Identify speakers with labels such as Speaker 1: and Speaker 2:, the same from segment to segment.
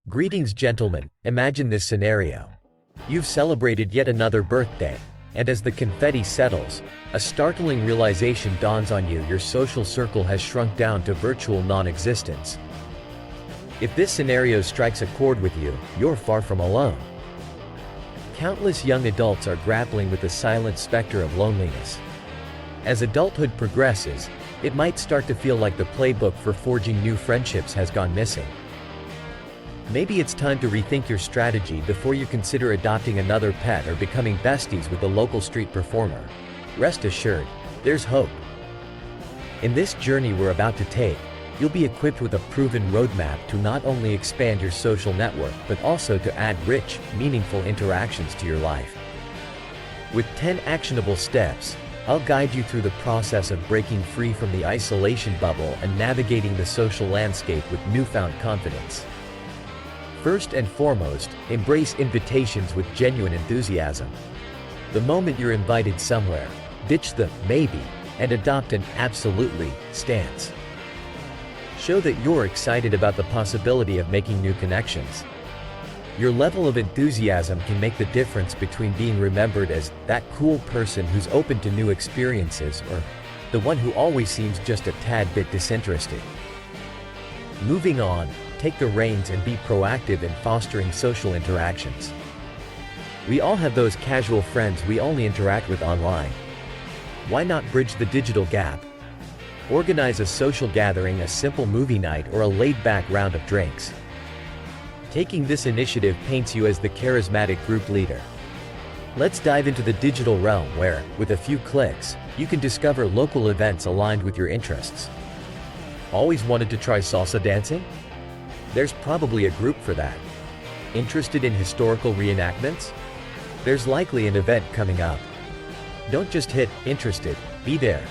Speaker 1: Greetings, gentlemen. Imagine this scenario. You've celebrated yet another birthday, and as the confetti settles, a startling realization dawns on you: your social circle has shrunk down to virtual non-existence. If this scenario strikes a chord with you, you're far from alone. Countless young adults are grappling with the silent specter of loneliness. As adulthood progresses, it might start to feel like the playbook for forging new friendships has gone missing. Maybe it's time to rethink your strategy before you consider adopting another pet or becoming besties with a local street performer. Rest assured, there's hope. In this journey we're about to take, you'll be equipped with a proven roadmap to not only expand your social network but also to add rich, meaningful interactions to your life. With 10 actionable steps, I'll guide you through the process of breaking free from the isolation bubble and navigating the social landscape with newfound confidence. First and foremost, embrace invitations with genuine enthusiasm. The moment you're invited somewhere, ditch the maybe and adopt an absolutely stance. Show that you're excited about the possibility of making new connections. Your level of enthusiasm can make the difference between being remembered as that cool person who's open to new experiences or the one who always seems just a tad bit disinterested. Moving on, take the reins and be proactive in fostering social interactions. We all have those casual friends we only interact with online. Why not bridge the digital gap? Organize a social gathering, a simple movie night, or a laid-back round of drinks. Taking this initiative paints you as the charismatic group leader. Let's dive into the digital realm where, with a few clicks, you can discover local events aligned with your interests. Always wanted to try salsa dancing? There's probably a group for that. Interested in historical reenactments? There's likely an event coming up. Don't just hit interested, be there.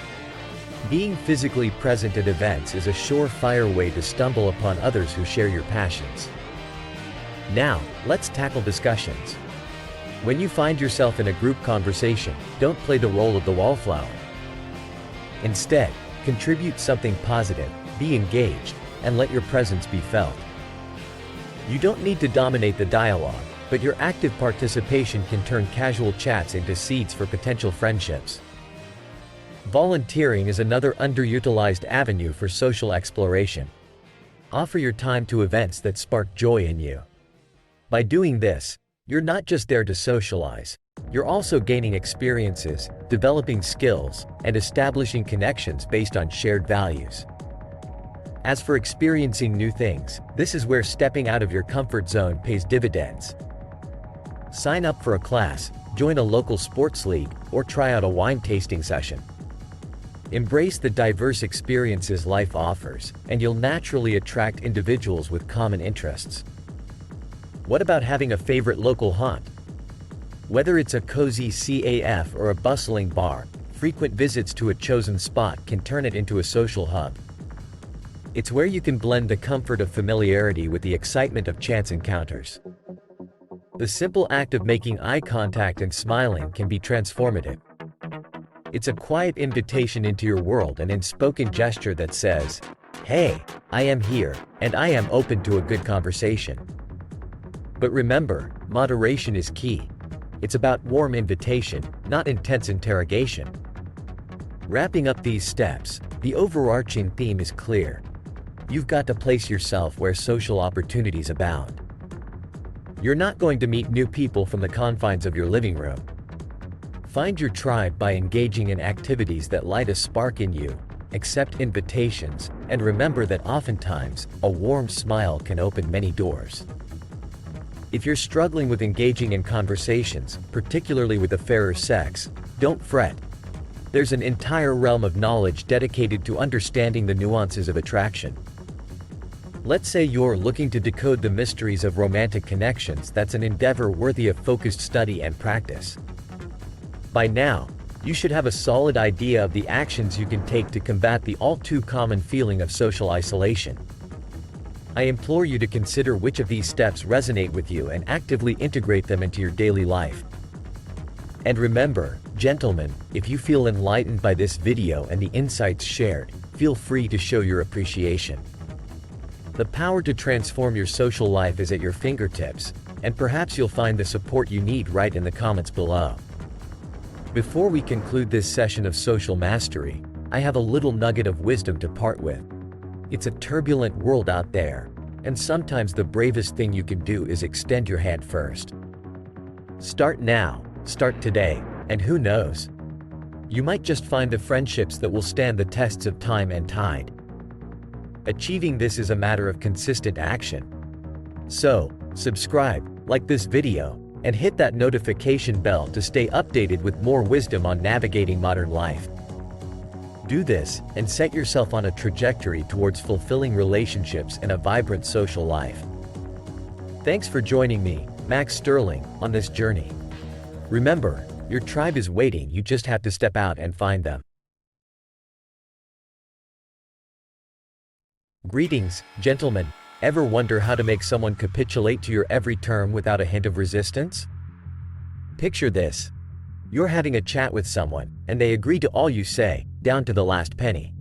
Speaker 1: Being physically present at events is a surefire way to stumble upon others who share your passions. Now, let's tackle discussions. When you find yourself in a group conversation, don't play the role of the wallflower. Instead, contribute something positive, be engaged, and let your presence be felt. You don't need to dominate the dialogue, but your active participation can turn casual chats into seeds for potential friendships. Volunteering is another underutilized avenue for social exploration. Offer your time to events that spark joy in you. By doing this, you're not just there to socialize, you're also gaining experiences, developing skills, and establishing connections based on shared values. As for experiencing new things, this is where stepping out of your comfort zone pays dividends. Sign up for a class, join a local sports league, or try out a wine tasting session. Embrace the diverse experiences life offers, and you'll naturally attract individuals with common interests. What about having a favorite local haunt? Whether it's a cozy CAF or a bustling bar, frequent visits to a chosen spot can turn it into a social hub. It's where you can blend the comfort of familiarity with the excitement of chance encounters. The simple act of making eye contact and smiling can be transformative. It's a quiet invitation into your world, an unspoken gesture that says, "Hey, I am here, and I am open to a good conversation." But remember, moderation is key. It's about warm invitation, not intense interrogation. Wrapping up these steps, the overarching theme is clear. You've got to place yourself where social opportunities abound. You're not going to meet new people from the confines of your living room. Find your tribe by engaging in activities that light a spark in you, accept invitations, and remember that oftentimes, a warm smile can open many doors. If you're struggling with engaging in conversations, particularly with the fairer sex, don't fret. There's an entire realm of knowledge dedicated to understanding the nuances of attraction. Let's say you're looking to decode the mysteries of romantic connections. That's an endeavor worthy of focused study and practice. By now, you should have a solid idea of the actions you can take to combat the all-too-common feeling of social isolation. I implore you to consider which of these steps resonate with you and actively integrate them into your daily life. And remember, gentlemen, if you feel enlightened by this video and the insights shared, feel free to show your appreciation. The power to transform your social life is at your fingertips, and perhaps you'll find the support you need right in the comments below. Before we conclude this session of social mastery, I have a little nugget of wisdom to part with. It's a turbulent world out there, and sometimes the bravest thing you can do is extend your hand first. Start now, start today, and who knows? You might just find the friendships that will stand the tests of time and tide. Achieving this is a matter of consistent action. So, subscribe, like this video, and hit that notification bell to stay updated with more wisdom on navigating modern life. Do this, and set yourself on a trajectory towards fulfilling relationships and a vibrant social life. Thanks for joining me, Max Sterling, on this journey. Remember, your tribe is waiting, you just have to step out and find them. Greetings, gentlemen. Ever wonder how to make someone capitulate to your every term without a hint of resistance? Picture this. You're having a chat with someone, and they agree to all you say, down to the last penny.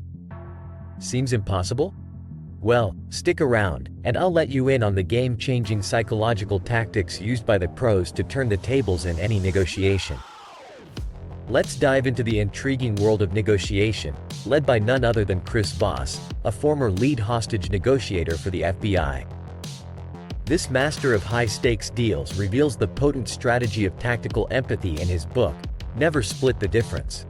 Speaker 1: Seems impossible? Well, stick around, and I'll let you in on the game-changing psychological tactics used by the pros to turn the tables in any negotiation. Let's dive into the intriguing world of negotiation, led by none other than Chris Voss, a former lead hostage negotiator for the FBI. This master of high-stakes deals reveals the potent strategy of tactical empathy in his book, Never Split the Difference.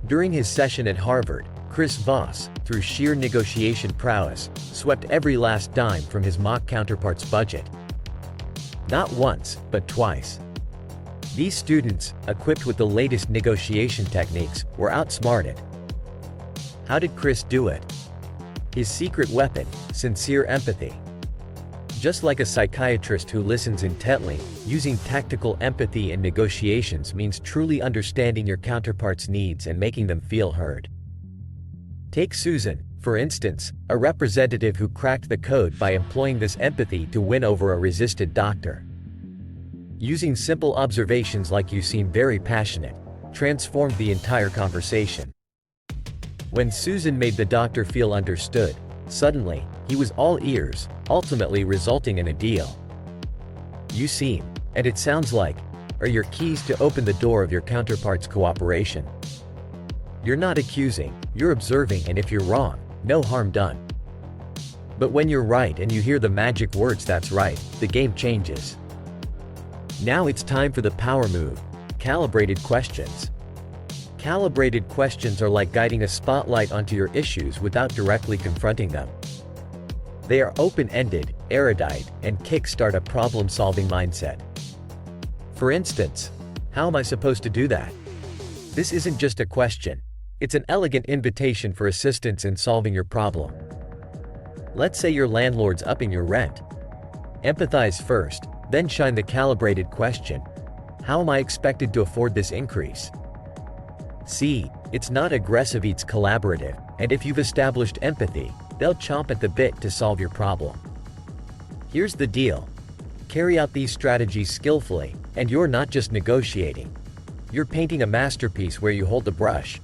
Speaker 1: During his session at Harvard, Chris Voss, through sheer negotiation prowess, swept every last dime from his mock counterpart's budget. Not once, but twice. These students, equipped with the latest negotiation techniques, were outsmarted. How did Chris do it? His secret weapon: sincere empathy. Just like a psychiatrist who listens intently, using tactical empathy in negotiations means truly understanding your counterpart's needs and making them feel heard. Take Susan, for instance, a representative who cracked the code by employing this empathy to win over a resistant doctor. Using simple observations like "you seem very passionate," transformed the entire conversation. When Susan made the doctor feel understood, suddenly, he was all ears, ultimately resulting in a deal. "You seem," and "it sounds like," are your keys to open the door of your counterpart's cooperation. You're not accusing, you're observing, and if you're wrong, no harm done. But when you're right and you hear the magic words "that's right," the game changes. Now it's time for the power move: calibrated questions. Calibrated questions are like guiding a spotlight onto your issues without directly confronting them. They are open-ended, erudite, and kickstart a problem-solving mindset. For instance, how am I supposed to do that? This isn't just a question. It's an elegant invitation for assistance in solving your problem. Let's say your landlord's upping your rent. Empathize first, then shine the calibrated question: how am I expected to afford this increase? See, it's not aggressive, it's collaborative, and if you've established empathy, they'll chomp at the bit to solve your problem. Here's the deal. Carry out these strategies skillfully, and you're not just negotiating. You're painting a masterpiece where you hold the brush.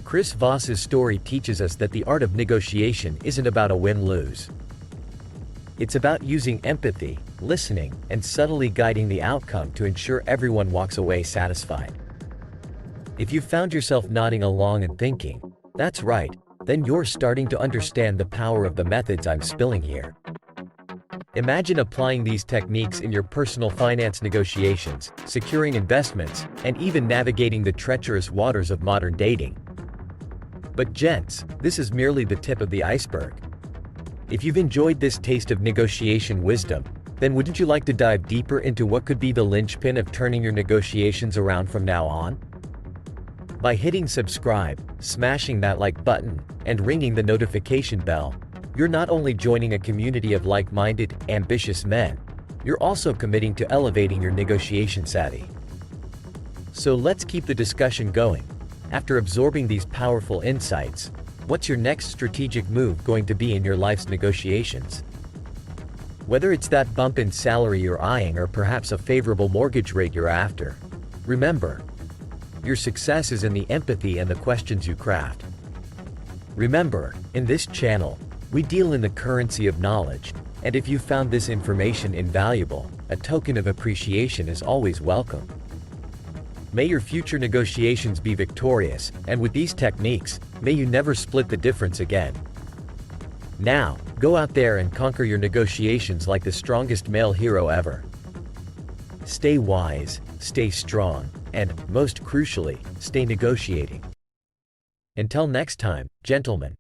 Speaker 1: Chris Voss's story teaches us that the art of negotiation isn't about a win-lose. It's about using empathy, listening, and subtly guiding the outcome to ensure everyone walks away satisfied. If you've found yourself nodding along and thinking, "That's right," then you're starting to understand the power of the methods I'm spilling here. Imagine applying these techniques in your personal finance negotiations, securing investments, and even navigating the treacherous waters of modern dating. But gents, this is merely the tip of the iceberg. If you've enjoyed this taste of negotiation wisdom, then wouldn't you like to dive deeper into what could be the linchpin of turning your negotiations around from now on? By hitting subscribe, smashing that like button, and ringing the notification bell, you're not only joining a community of like-minded, ambitious men, you're also committing to elevating your negotiation savvy. So let's keep the discussion going. After absorbing these powerful insights, what's your next strategic move going to be in your life's negotiations? Whether it's that bump in salary you're eyeing or perhaps a favorable mortgage rate you're after, remember, your success is in the empathy and the questions you craft. Remember, in this channel, We deal in the currency of knowledge, and if you found this information invaluable, a token of appreciation is always welcome. May your future negotiations be victorious, and with these techniques, may you never split the difference again. Now, go out there and conquer your negotiations like the strongest male hero ever. Stay wise, stay strong, and, most crucially, stay negotiating. Until next time, gentlemen.